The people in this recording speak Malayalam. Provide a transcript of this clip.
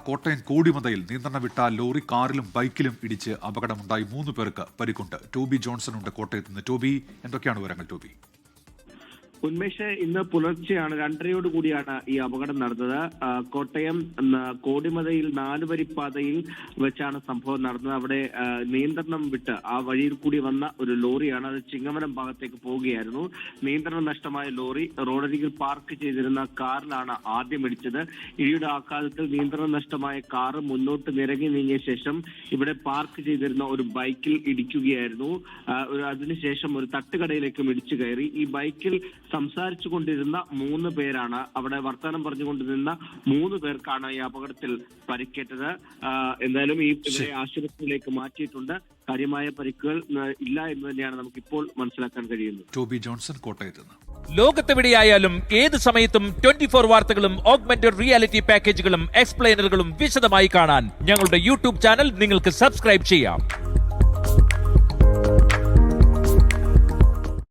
കോട്ടയം കോടിമതയിൽ നിയന്ത്രണം വിട്ട ലോറി കാറിലും ബൈക്കിലും ഇടിച്ച് അപകടമുണ്ടായി 3 പേർക്ക് പരിക്കുണ്ട്. ടോബി ജോൺസൺ ഉണ്ട് കോട്ടയത്ത് നിന്ന്. ടോബി, എന്തൊക്കെയാണ് വിവരങ്ങൾ? ടോബി, ഉന്മേഷ്, ഇന്ന് പുലർച്ചെയാണ് 2:30 കൂടിയാണ് ഈ അപകടം നടന്നത്. കോട്ടയം കോടിമതയിൽ 4 വരിപ്പാതയിൽ വെച്ചാണ് സംഭവം നടന്നത്. അവിടെ നിയന്ത്രണം വിട്ട് ആ വഴിയിൽ കൂടി വന്ന ഒരു ലോറിയാണ്. അത് ചിങ്ങവനം ഭാഗത്തേക്ക് പോവുകയായിരുന്നു. നിയന്ത്രണം നഷ്ടമായ ലോറി റോഡരികിൽ പാർക്ക് ചെയ്തിരുന്ന കാറിലാണ് ആദ്യം ഇടിച്ചത്. ഇടിയുടെ ആഘാതത്തിൽ നിയന്ത്രണം നഷ്ടമായ കാറ് മുന്നോട്ട് നിരങ്ങി നീങ്ങിയ ശേഷം ഇവിടെ പാർക്ക് ചെയ്തിരുന്ന ഒരു ബൈക്കിൽ ഇടിക്കുകയായിരുന്നു. അതിനുശേഷം ഒരു തട്ടുകടയിലേക്കും ഇടിച്ചു കയറി. ഈ ബൈക്കിൽ സംസാരിച്ചു കൊണ്ടിരുന്ന 3 പേരാണ്, അവിടെ വർത്തമാനം പറഞ്ഞുകൊണ്ടിരുന്ന 3 പേർക്കാണ് ഈ അപകടത്തിൽ പരിക്കേറ്റത്. എന്തായാലും ഇവരെ ആശുപത്രിയിലേക്ക് മാറ്റിയിട്ടുണ്ട്. കാര്യമായ പരിക്കുകൾ ഇല്ല എന്ന് തന്നെയാണ് നമുക്കിപ്പോൾ മനസ്സിലാക്കാൻ കഴിയുന്നത്. ടോബി ജോൺസൺ കോട്ടയത്ത് നിന്ന്. ലോകത്തെവിടെയായാലും ഏത് സമയത്തും 24 വാർത്തകളും ഓഗ്മെന്റഡ് റിയാലിറ്റി പാക്കേജുകളും എക്സ്പ്ലെയിനറുകളും വിശദമായി കാണാൻ ഞങ്ങളുടെ യൂട്യൂബ് ചാനൽ നിങ്ങൾക്ക് സബ്സ്ക്രൈബ് ചെയ്യാം.